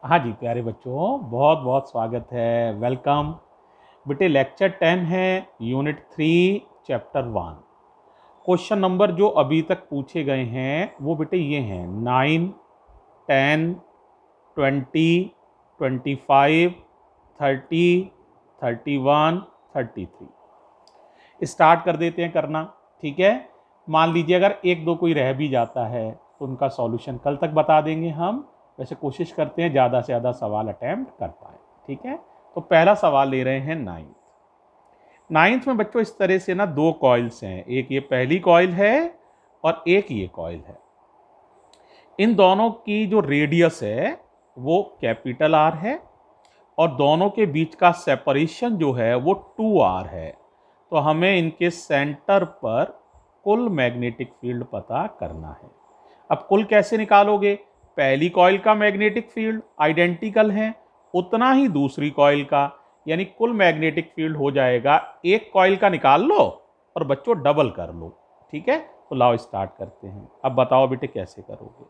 हाँ जी प्यारे बच्चों, बहुत बहुत स्वागत है। वेलकम बेटे। लेक्चर 10 है, यूनिट 3 चैप्टर 1। क्वेश्चन नंबर जो अभी तक पूछे गए हैं वो बेटे ये हैं 9, 10, 20, 25, 30, 31, 33। स्टार्ट कर देते हैं करना। ठीक है, मान लीजिए अगर एक दो कोई रह भी जाता है तो उनका सॉल्यूशन कल तक बता देंगे हम। वैसे कोशिश करते हैं ज़्यादा से ज़्यादा सवाल अटैम्प्ट कर पाए। ठीक है, तो पहला सवाल ले रहे हैं नाइन्थ। नाइन्थ में बच्चों इस तरह से ना दो कॉइल्स हैं, एक ये पहली कॉइल है और एक ये कॉइल है। इन दोनों की जो रेडियस है वो कैपिटल आर है और दोनों के बीच का सेपरेशन जो है वो 2r है। तो हमें इनके सेंटर पर कुल मैग्नेटिक फील्ड पता करना है। अब कुल कैसे निकालोगे? पहली कॉइल का मैग्नेटिक फील्ड आइडेंटिकल है, उतना ही दूसरी कॉइल का, यानी कुल मैग्नेटिक फील्ड हो जाएगा। एक कॉइल का निकाल लो और बच्चों डबल कर लो। ठीक है, तो लाओ स्टार्ट करते हैं। अब बताओ बेटे कैसे करोगे?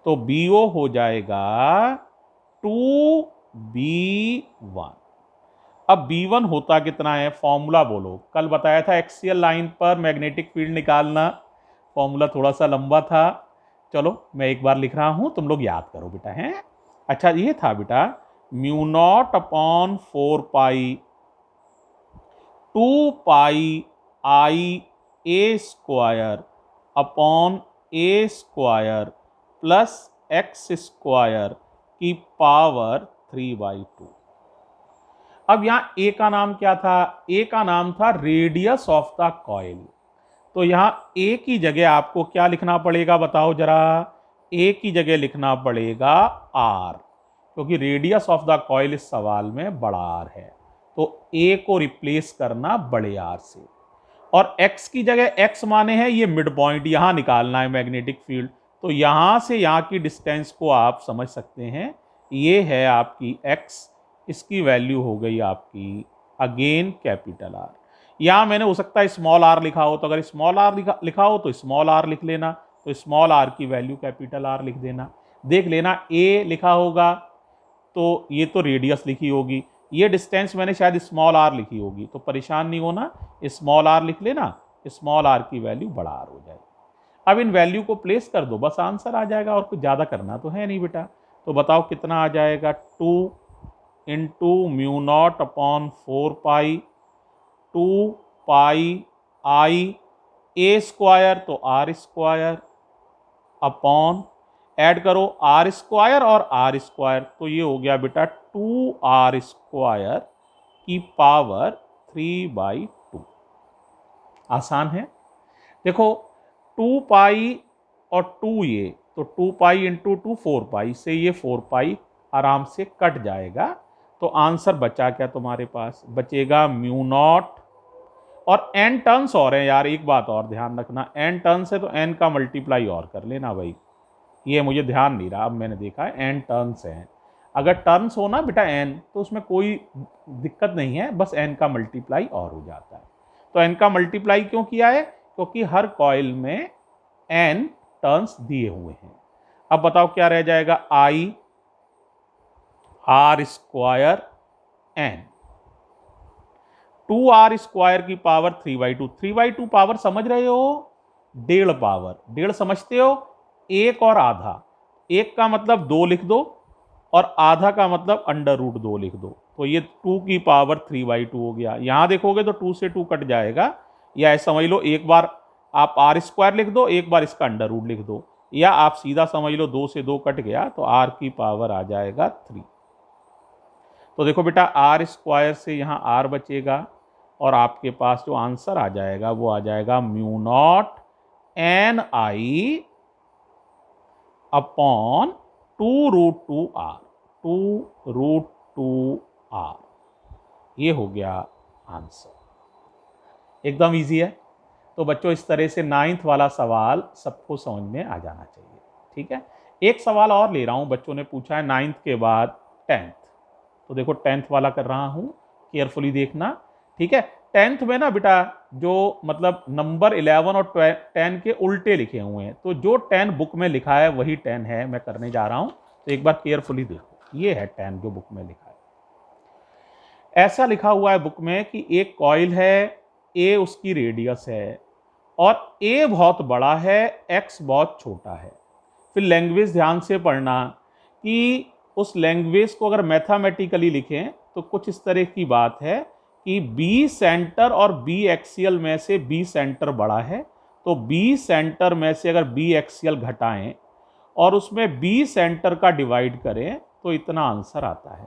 तो BO हो जाएगा 2B1। अब B1 होता कितना है? फॉर्मूला बोलो। कल बताया था एक्सियल लाइन पर मैग्नेटिक फील्ड निकालना, फॉर्मूला थोड़ा सा लंबा था। चलो मैं एक बार लिख रहा हूं, तुम लोग याद करो बेटा। हैं, अच्छा ये था बेटा mu naught upon 4 pi 2 pi I A² upon A² plus X² की पावर 3/2। अब यहां ए का नाम क्या था? ए का नाम था रेडियस ऑफ द कॉइल। तो यहां ए की जगह आपको क्या लिखना पड़ेगा बताओ जरा? ए की जगह लिखना पड़ेगा आर, क्योंकि रेडियस ऑफ द कॉइल इस सवाल में बड़ा आर है। तो ए को रिप्लेस करना बड़े आर से। और एक्स की जगह, एक्स माने है ये मिड पॉइंट, यहां निकालना है मैग्नेटिक फील्ड। तो यहां से यहां की डिस्टेंस को आप समझ सकते हैं, ये है आपकी एक्स। इसकी वैल्यू हो गई आपकी अगेन कैपिटल आर। यहां मैंने हो सकता है स्मॉल आर लिखा हो, तो अगर स्मॉल आर लिखा हो तो स्मॉल आर लिख लेना, तो स्मॉल आर की वैल्यू कैपिटल आर लिख देना। देख लेना ए लिखा होगा तो ये तो रेडियस लिखी होगी, ये डिस्टेंस मैंने शायद स्मॉल आर लिखी होगी, तो परेशान नहीं होना, स्मॉल आर लिख लेना। स्मॉल आर की वैल्यू बड़ा आर हो जाएगी। अब इन वैल्यू को प्लेस कर दो, बस आंसर आ जाएगा, और कुछ ज़्यादा करना तो है नहीं बेटा। तो बताओ कितना आ जाएगा? 2 × mu naught upon 4 pi 2 pi I A², तो R² अपॉन, ऐड करो R² और R², तो ये हो गया बेटा 2R² की पावर 3/2। आसान है। देखो 2 पाई और 2 तो 2 पाई इंटू 4 पाई से ये 4 पाई आराम से कट जाएगा। तो आंसर बचा क्या तुम्हारे पास? बचेगा म्यू नॉट, और n टर्न्स और हैं यार, एक बात और ध्यान रखना, n टर्न्स है तो n का मल्टीप्लाई और कर लेना भाई। ये मुझे ध्यान नहीं रहा, अब मैंने देखा है n टर्न्स हैं। अगर टर्न्स हो ना बेटा n, तो उसमें कोई दिक्कत नहीं है, बस n का मल्टीप्लाई और हो जाता है। तो n का मल्टीप्लाई क्यों किया है? क्योंकि हर कॉइल में n टर्न्स दिए हुए हैं। अब बताओ क्या रह जाएगा? I R² n 2R² की पावर 3/2। 3/2 पावर समझ रहे हो? 1.5 पावर, 1.5 समझते हो? एक और आधा, एक का मतलब 2 लिख दो और आधा का मतलब √2 लिख दो। तो ये 2 की पावर 3/2 हो गया। यहां देखोगे तो 2 से 2 कट जाएगा, या ऐसा समझ लो एक बार आप R² लिख दो, एक बार इसका √, लिख दो, या आप सीधा समझ लो 2 से 2 कट गया तो R की पावर आ जाएगा 3। तो देखो बेटा R² से यहाँ R बचेगा, और आपके पास जो आंसर आ जाएगा वो आ जाएगा mu naught NI upon 2√2R। 2√2R, ये हो गया आंसर। एकदम इजी है। तो बच्चों इस तरह से 9th वाला सवाल सबको समझ में आ जाना चाहिए। ठीक है, एक सवाल और ले रहा हूं, बच्चों ने पूछा है 9th के बाद 10th। तो देखो 10th वाला कर रहा हूं, केयरफुली देखना। ठीक है, 10th में ना बेटा जो मतलब नंबर 11 और 10 के उल्टे लिखे हुए हैं, तो जो 10 बुक में लिखा है वही 10 है, मैं करने जा रहा हूं। तो एक बार केयरफुली देखो, ये है tan जो बुक में लिखा है। ऐसा लिखा हुआ है बुक में कि एक कॉइल है, A उसकी रेडियस है और A बहुत बड़ा है, X बहुत छोटा है। फिर लैंग्वेज ध्यान से पढ़ना कि उस लैंग्वेज को अगर मैथमेटिकली लिखें तो कुछ इस तरह की बात है कि B सेंटर और B एक्सियल में से B सेंटर बड़ा है, तो B सेंटर में से अगर B एक्सियल घटाएं और उसमें B सेंटर का डिवाइड करें तो इतना आंसर आता है।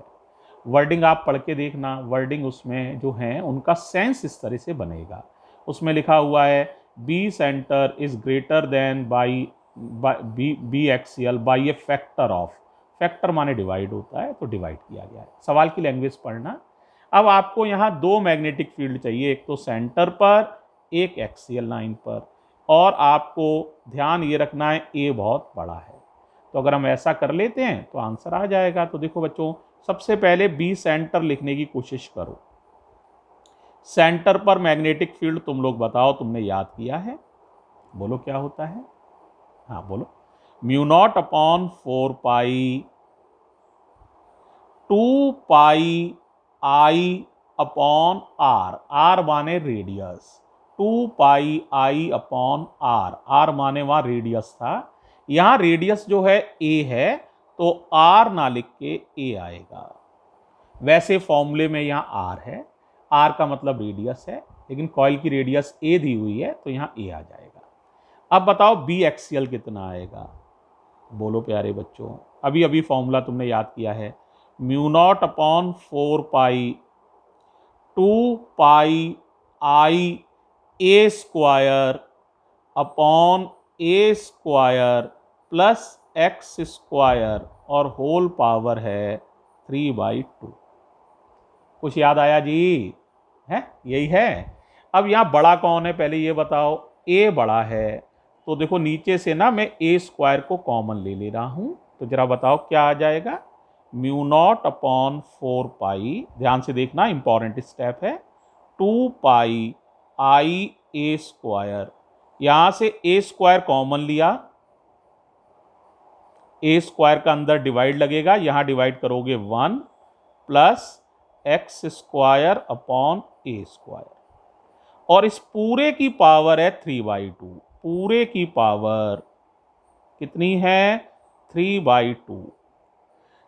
वर्डिंग आप पढ़ के देखना, वर्डिंग उसमें जो है उनका सेंस इस तरह से बनेगा। उसमें लिखा हुआ है B centre is greater than by B axial by a factor of, factor माने डिवाइड होता है, तो डिवाइड किया गया है। सवाल की लैंग्वेज पढ़ना। अब आपको यहाँ दो मैग्नेटिक फील्ड चाहिए, एक तो सेंटर पर, एक एक्सियल लाइन पर, और आपको ध्यान ये रखना है ए बहुत बड़ा है। तो अगर हम ऐसा कर लेते हैं तो आंसर आ जाएगा। तो देखो बच्चों, सबसे पहले बी सेंटर लिखने की कोशिश करो। सेंटर पर मैग्नेटिक फील्ड तुम लोग बताओ, तुमने याद किया है? बोलो क्या होता है? हाँ बोलो। Mu naught upon 4 pi 2 pi I upon R, R माने radius, 2 pi I upon R, R माने वहां रेडियस था, यहां रेडियस जो है ए है तो आर ना लिख के ए आएगा। वैसे फॉर्मूले में यहां आर है, आर का मतलब रेडियस है, लेकिन कॉइल की रेडियस ए दी हुई है तो यहां ए आ जाएगा। अब बताओ बी एक्सियल कितना आएगा? बोलो प्यारे बच्चों, अभी अभी फॉर्मूला तुमने याद किया है, mu naught upon 4 pi 2 pi आई ए स्क्वायर अपॉन ए स्क्वायर प्लस एक्स स्क्वायर और होल पावर है 3/2। कुछ याद आया जी? है, यही है। अब यहाँ बड़ा कौन है पहले ये बताओ? ए बड़ा है, तो देखो नीचे से ना मैं ए स्क्वायर को कॉमन ले रहा हूं, तो जरा बताओ क्या आ जाएगा? म्यू नॉट अपॉन 4 पाई, ध्यान से देखना इंपॉर्टेंट स्टेप है, 2 पाई आई ए स्क्वायर, यहां से ए स्क्वायर कॉमन लिया, ए स्क्वायर का अंदर डिवाइड लगेगा, यहां डिवाइड करोगे 1 प्लस एक्स स्क्वायर अपॉन ए स्क्वायर, और इस पूरे की पावर है 3/2। पूरे की पावर कितनी है? 3/2।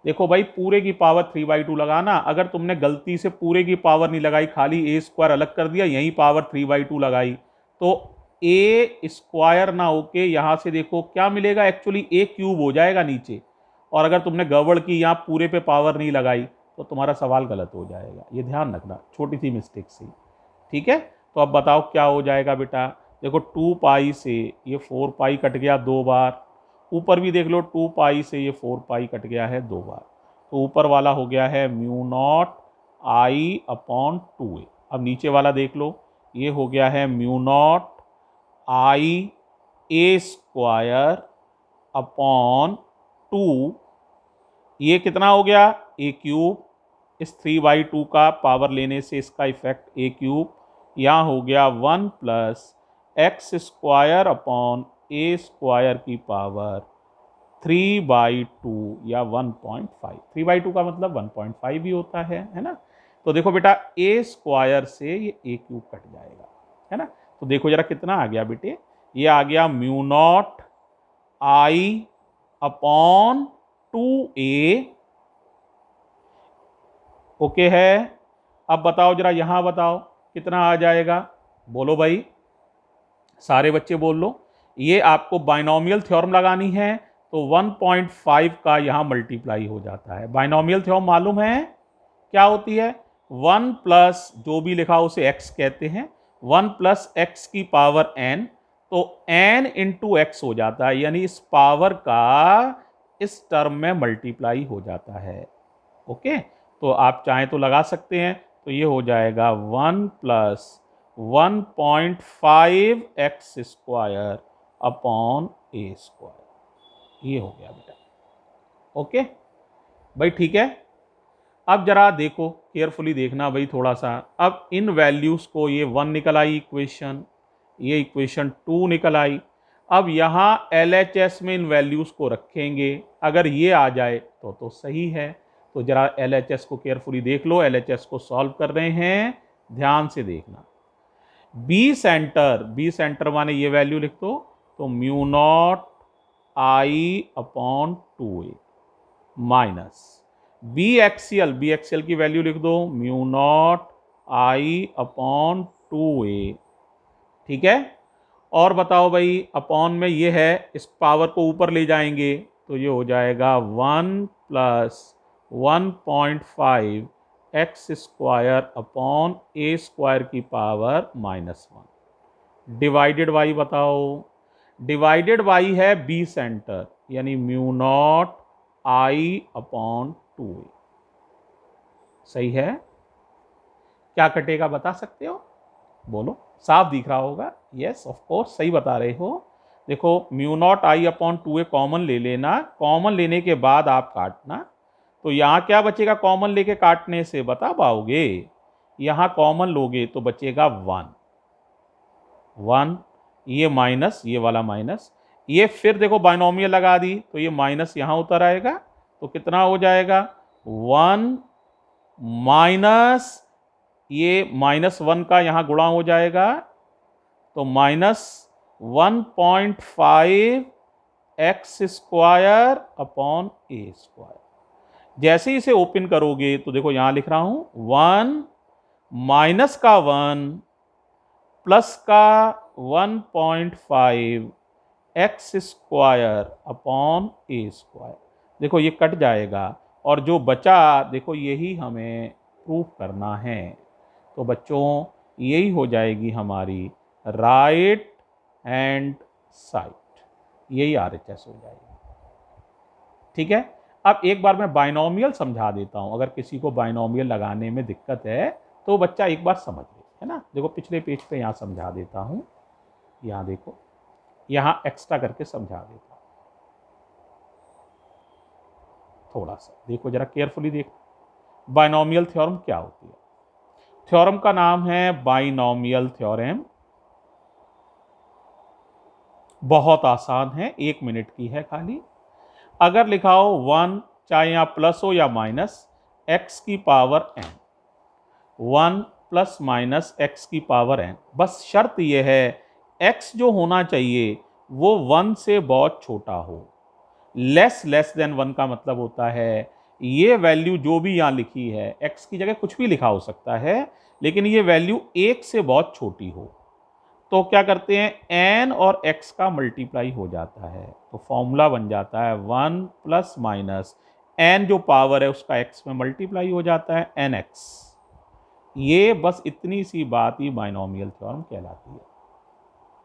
देखो भाई, पूरे की पावर 3/2 लगाना, अगर तुमने गलती से पूरे की पावर नहीं लगाई, खाली ए स्क्वायर अलग कर दिया, यही पावर 3/2 लगाई, तो ए स्क्वायर ना होके यहां से देखो क्या मिलेगा, एक्चुअली ए क्यूब हो जाएगा नीचे। और अगर तुमने गड़बड़ की, यहां पूरे पे पावर नहीं लगाई, तो तुम्हारा सवाल गलत हो जाएगा। ये ध्यान रखना, छोटी सी मिस्टेक से। ठीक है, तो अब बताओ क्या हो जाएगा बेटा? देखो 2 पाई से ये 4 पाई कट गया 2 बार, ऊपर भी देख लो 2 पाई से ये 4 पाई कट गया है 2 बार, तो ऊपर वाला हो गया है mu naught I upon 2a। अब नीचे वाला देख लो, ये हो गया है म्यू नॉट आई ए स्क्वायर अपॉन 2, ये कितना हो गया? ए क्यूब, इस 3/2 का पावर लेने से इसका इफेक्ट ए क्यूब, यहाँ हो गया 1 प्लस एक्स स्क्वायर अपॉन ए स्क्वायर की पावर 3/2 या 1.5। 3/2 का मतलब 1.5 भी होता है ना? तो देखो बेटा, ए स्क्वायर से ये ए क्यूब कट जाएगा, है ना? तो देखो जरा कितना आ गया बेटे, ये आ गया mu naught I upon 2a। Okay है? अब बताओ जरा, यहां बताओ कितना आ जाएगा? बोलो भाई, सारे बच्चे बोल लो। ये आपको बाइनोमियल थ्योरम लगानी है, तो 1.5 का यहां मल्टीप्लाई हो जाता है। बाइनोमियल थ्योरम मालूम है क्या होती है? 1 प्लस जो भी लिखा उसे x कहते हैं, 1 प्लस एक्स की पावर n, तो n इंटू एक्स हो जाता है, यानी इस पावर का इस टर्म में मल्टीप्लाई हो जाता है। ओके, तो आप चाहें तो लगा सकते हैं, तो ये हो जाएगा 1 प्लस 1.5 एक्स स्क्वायर अपॉन ए स्क्वायर, ये हो गया बेटा। ओके भाई, ठीक है। अब जरा देखो, केयरफुली देखना भाई थोड़ा सा। अब इन वैल्यूज को, ये 1 निकल आई इक्वेशन, ये इक्वेशन 2 निकल आई। अब यहाँ LHS में इन वैल्यूज को रखेंगे, अगर ये आ जाए तो सही है। तो जरा LHS को केयरफुली देख लो, LHS को सॉल्व कर रहे हैं, ध्यान से देखना। बी सेंटर माने ये वैल्यू लिख दो, तो mu naught I upon 2a minus B axial की वैल्यू लिख दो, mu naught I upon 2a। ठीक है, और बताओ भाई, अपॉन में ये है, इस पावर को ऊपर ले जाएंगे तो ये हो जाएगा 1 प्लस 1.5 एक्स स्क्वायर अपॉन ए स्क्वायर की पावर -1 डिवाइडेड बाई, बताओ, डिवाइडेड बाई है बी सेंटर, यानी mu naught I upon 2a। सही है? क्या कटेगा बता सकते हो? बोलो, साफ दिख रहा होगा। यस ऑफ कोर्स, सही बता रहे हो। देखो, mu naught I upon 2a common ले लेना, कॉमन लेने के बाद आप काटना, तो यहाँ क्या बचेगा कॉमन लेके काटने से, बता पाओगे? यहाँ कॉमन लोगे तो बचेगा 1, ये माइनस, ये वाला माइनस, ये फिर देखो बाइनोमियल लगा दी तो ये माइनस यहाँ उतर आएगा, तो कितना हो जाएगा 1 माइनस, ये -1 का यहाँ गुणा हो जाएगा, तो -1.5 एक्स स्क्वायर अपॉन ए स्क्वायर। जैसे ही इसे ओपन करोगे तो देखो यहां लिख रहा हूं 1 माइनस का 1 प्लस का 1.5 एक्स स्क्वायर अपॉन ए स्क्वायर। देखो ये कट जाएगा और जो बचा देखो यही हमें प्रूफ करना है। तो बच्चों यही हो जाएगी हमारी राइट हैंड साइड, यही RHS हो जाएगी। ठीक है, अब एक बार मैं बाइनोमियल समझा देता हूं, अगर किसी को बाइनोमियल लगाने में दिक्कत है तो बच्चा एक बार समझ ले, है ना। देखो पिछले पेज पे यहां समझा देता हूं, यहां देखो, यहां एक्स्ट्रा करके समझा देता हूं, थोड़ा सा देखो जरा केयरफुली देखो। बाइनोमियल थ्योरम क्या होती है? थ्योरम का नाम है बाइनोमियल थ्योरम, बहुत आसान है, 1 मिनट की है खाली। अगर लिखाओ 1, चाहे यहां प्लस हो या माइनस, एक्स की power n, 1 plus minus x की पावर n, बस शर्त यह है x जो होना चाहिए वो 1 से बहुत छोटा हो। लेस देन 1 का मतलब होता है ये वैल्यू जो भी यहां लिखी है, x की जगह कुछ भी लिखा हो सकता है, लेकिन ये वैल्यू 1 से बहुत छोटी हो। तो क्या करते हैं, n और x का मल्टीप्लाई हो जाता है, तो फॉर्मूला बन जाता है 1 प्लस माइनस n जो पावर है उसका x में मल्टीप्लाई हो जाता है nx। ये बस इतनी सी बात ही बाइनोमियल थ्योरम कहलाती है।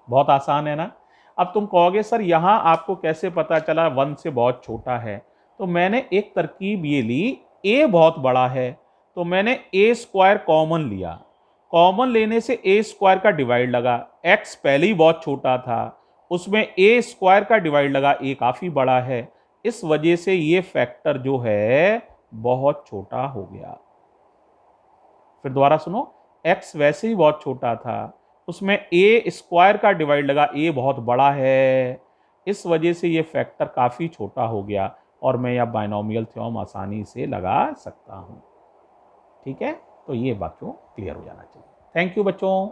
बहुत आसान है ना। अब तुम कहोगे सर यहाँ आपको कैसे पता चला 1 से बहुत छोटा है? तो मैंने एक तरकीब ये ली, a बहुत बड़ा है तो मैंने a स्क्वायर कॉमन लिया, कॉमन लेने से a स्क्वायर का डिवाइड लगा, x पहले ही बहुत छोटा था, उसमें a स्क्वायर का डिवाइड लगा, a काफी बड़ा है, इस वजह से ये फैक्टर जो है बहुत छोटा हो गया। फिर दोबारा सुनो, x वैसे ही बहुत छोटा था, उसमें a स्क्वायर का डिवाइड लगा, a बहुत बड़ा है, इस वजह से ये फैक्टर काफी छोटा हो गया और मैं यह बाइनोमियल थ्योरम आसानी से लगा सकता हूं। ठीक है, तो ये बच्चों क्लियर हो जाना चाहिए। थैंक यू बच्चों।